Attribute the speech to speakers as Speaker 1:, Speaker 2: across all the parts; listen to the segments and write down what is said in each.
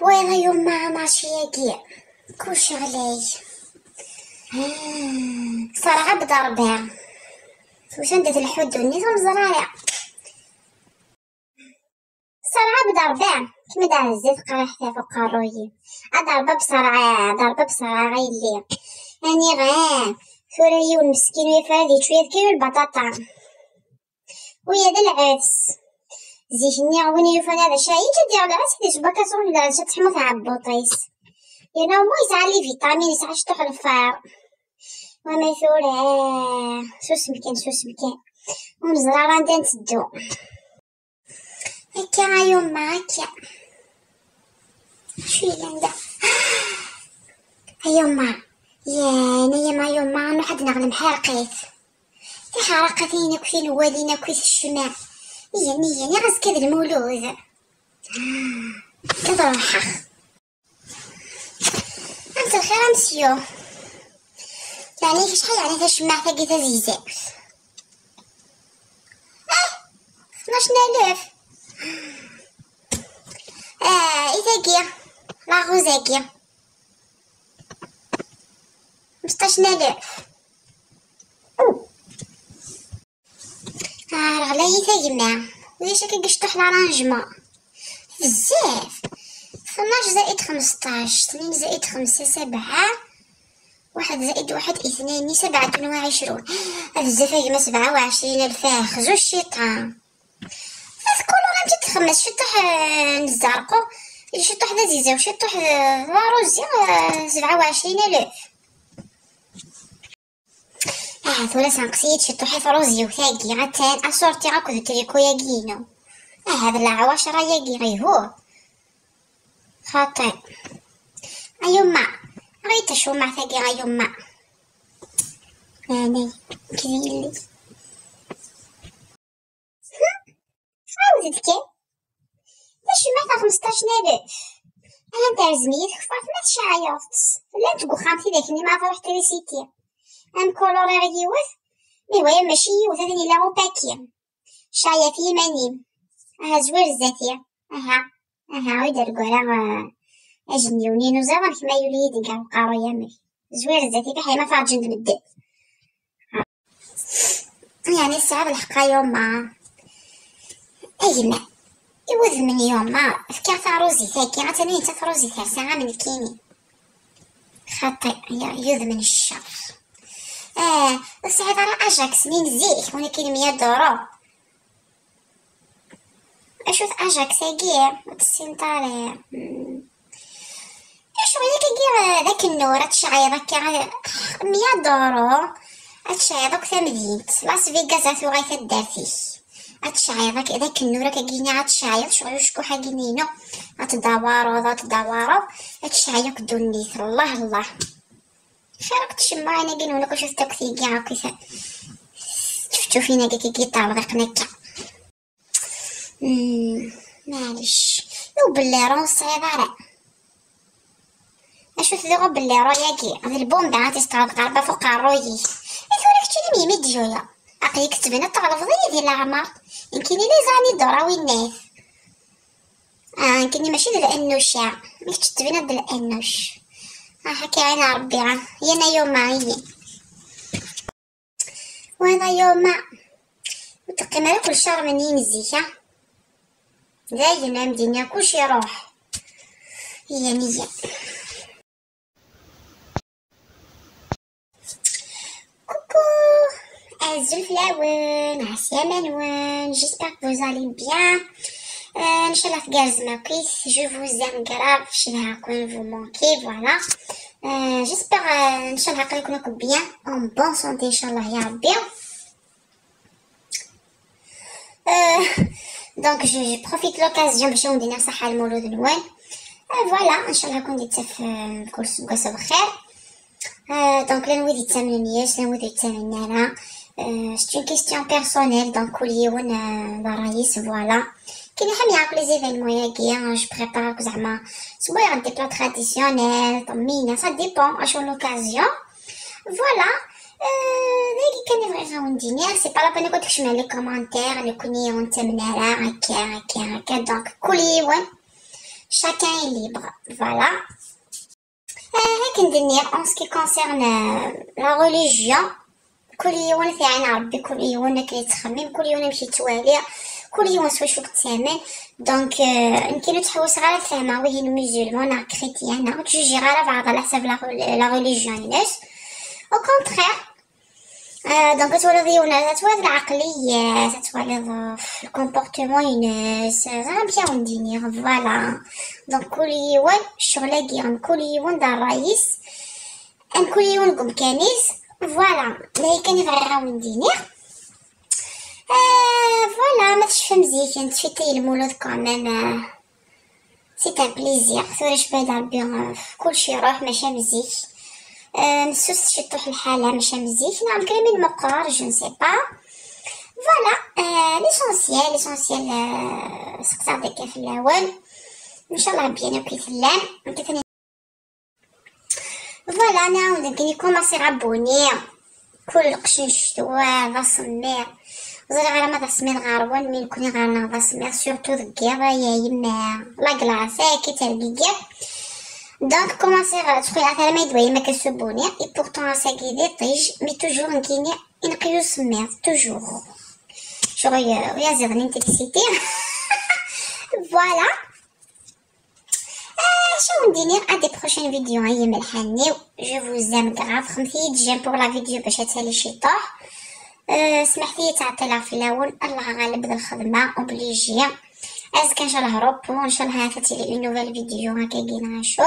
Speaker 1: ويلا يما ماشي ياكي كلشي غلاي. صراحة بضربها واش ندير الحدود نيت مزرعة صراحة بضربها كيما دار الزيت قريحتها فوق قارويي ضربة بصراحة غيلي هاني غا ثوريا والمسكين ويفردي شوية كيلو البطاطا ويا دا العدس زيتني عوني يفان هذا شاي تدير العدس حيت بكاسون ولا تحمو تاع البوطيس يانا مو يسعى لي فيتامين يسعى شطوح الفار وما ثورة سوس مكان ونزرارة نتا نتدو هكا يما هكا شوية ندا يما يما نوحد نغلم حرقيت في حرقتين كفين والينا كويس الشماع ني غاز كذا المولود كذا روحه أنت الخير مسيو يعني شحال يعني تا الشماع تاقيتا زيزات 12,000 إيتاقيا لاغوزاقيا 15,000 راه غلايت يما وليش هكا قشطوح لارانجمون بزاف 12 زائد 15 2 زائد 5 7 1 زائد 1 2 27 بزاف يما 27,000 خزو الشيطان كل غنمشي تخمس شطوح نزرقو شطوح لذيذة وشطوح لاروزي 27,000 ثولا سانقسيت شطوحي فروزي وثاقي غتان أصورتي غاكو تريكو ياقينو هذا العواش راه ياقي غيهو خاطئ أيما غيتا شو مع ثاقي غيما أنا كذيلي عاودت كي باش معتا 15,000 أنا ترزميت خفات ما تشعيط لا تقو خامتي داكني ما فرحت ريسيتي أم كولوري غيوث ميويا ماشي يوث لا غوباكي شايا في مانيم زوير الزاتية ويدار قولا أجنيوني نوزاوان كما يوليدين كاع بقارو يامي زوير الزاتي بحي ما فاض جند بالدب يعني الساعة بالحقا يوما أيما يوذ من يوما فكا ثاروزي ثاكي عتاني انت ثاروزي ثار ساعة من كيني خاطئ يوذ من الشر بس هذا راه أجاكس لين زيك ولكن 100 دورو أشوف أجاكس هاكي وتسينطاري شوية كي ذاك النور تشعيض هكا 100 دورو تشعيضك ثمدينت لاس فيغاس ثو غايثا دارتي تشعيضك ذاك النور كاكينا تشعيض شكو حاكينينو تداورو تشعيضك دونيت الله خيرك تشمع انا قلنا لك شفت تكثيقي هاكا شفتو فينا كي طالقنا كا معليش لو باللي راه صعيبه اشوف ذو باللي راه ياكي هذا البومبا غاتستغرق قربه فوق الرويي ثورك تشري ميمي دجوله اقي كتبنا تغلف ضي ديال العمر يمكن لي زاني دوراوي الناس يمكن ماشي ديال الانوشا ملي كتبنا ديال الانوش حكي على ربي يانا يوما هيني وانا يوما وتقيم كل شهر من ينزيها دايما مدينة كلشي يروح هي نية كوكو عزو الفلاون عسيا منوان جيسبر كو vous allez bien ان شاء الله تقارز ماكيس جو vous aime grave شنو هاكون vous manquez voilà j'espère ان شاء الله نكونوا بيان en bonne santé ان شاء الله يا ربي دونك جو بروفيت لوكازيون باش ندير صحه المولود نوال فوالا ان شاء الله نكون ديت كل سبقه بخير دونك لا نويد يتسامنياش لا نويد يتسامنانا سي اون كيستيون بيرسونيل دونك كل يوم رايس فوالا كاين حنا يعرف لي زيفينمون ياكي جو بريبار زعما سواء غندير بلا تراديسيونيل طمينه سا ديبون اشو لوكازيون فوالا داكي كان بغيت غندير سي با لا بان كنت تكتب لي كومونتير نكوني نتمنى هكا دونك كل يوم chacun est libre. Voilà. En ce qui concerne la religion, كل يوم في عين ربي، كل يوم كيتخمم، كل يوم يمشي يتوالى، كل يوم سواش وقت تامن. دونك يمكن تحوس غير تفهمها وهي مسلمون كريتيان تجوجي غير بعض على حسب لا ريليجيون الناس او كونترير. دونك تولد ديالنا تولد العقليه، تتولد في الكومبورتمون الناس غنمشيو ندينيغ. فوالا دونك كل يوم الشغله كيغم، كل يوم دار الرئيس ان كل يوم قم كنيس. فوالا اللي كان يفرغ ندينيغ. فوالا ما تشفى مزيان تفيتي المولود كامل، سي ان بليزير. ثوريش بعد ربي كلشي يروح ماشي مزيك، نسوس شي طوح الحاله ماشي مزيك. نعم كلامي المقرر جو نسي با. فوالا ليسونسيال سقطع داك في الاول ان شاء الله ربي انا كيتلام كيتني. فوالا نعاود كي كوماسي غابوني كل قشن شتوا ذا سمير زرع على ما تصمير غاروان من كوني غارنا ذا سمير سورتو ذكيرا يا يما لا كلاصه كي تربيكي. دونك كوماسي تخوي عثر ما يدوي ما كسبوني اي بورطون ساكيدي طيج مي توجور نكيني نقيو سمير توجور شغل يا زغني انتكسيتي. فوالا شو ندير ا دي بروشين فيديو هيا ملحاني. جو فوز ام غراف 5 جيم بور لا فيديو باش تسالي شي طوح. سمحتي تعطيلها في الاول الله غالب ذا الخدمه اوبليجي از كان شاء الله روب وان شاء الله هاتي لي اون نوفيل فيديو هكا كاين غنشوف.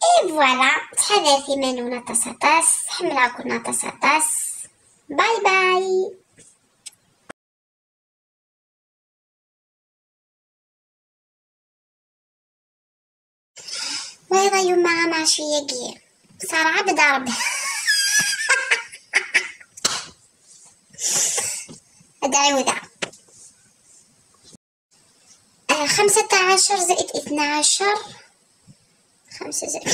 Speaker 1: اي فوالا تحدثي منونا تصاطاس حملها كلنا تصاطاس. باي باي. ويضا يما ماشي يجي صراحة بضرب ادعي وذا 15 زائد 12 5 زائد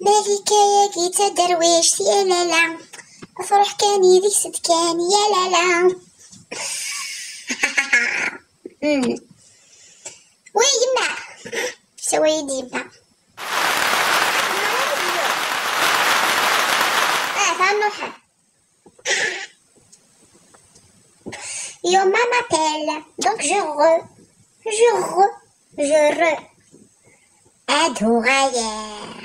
Speaker 1: مالك يا جيت درويش يا لالا افرح كاني ذيك ست كاني يا لالا. وي يما سوي ديما فنوحة. Your maman m'appelle, donc je adoraillère.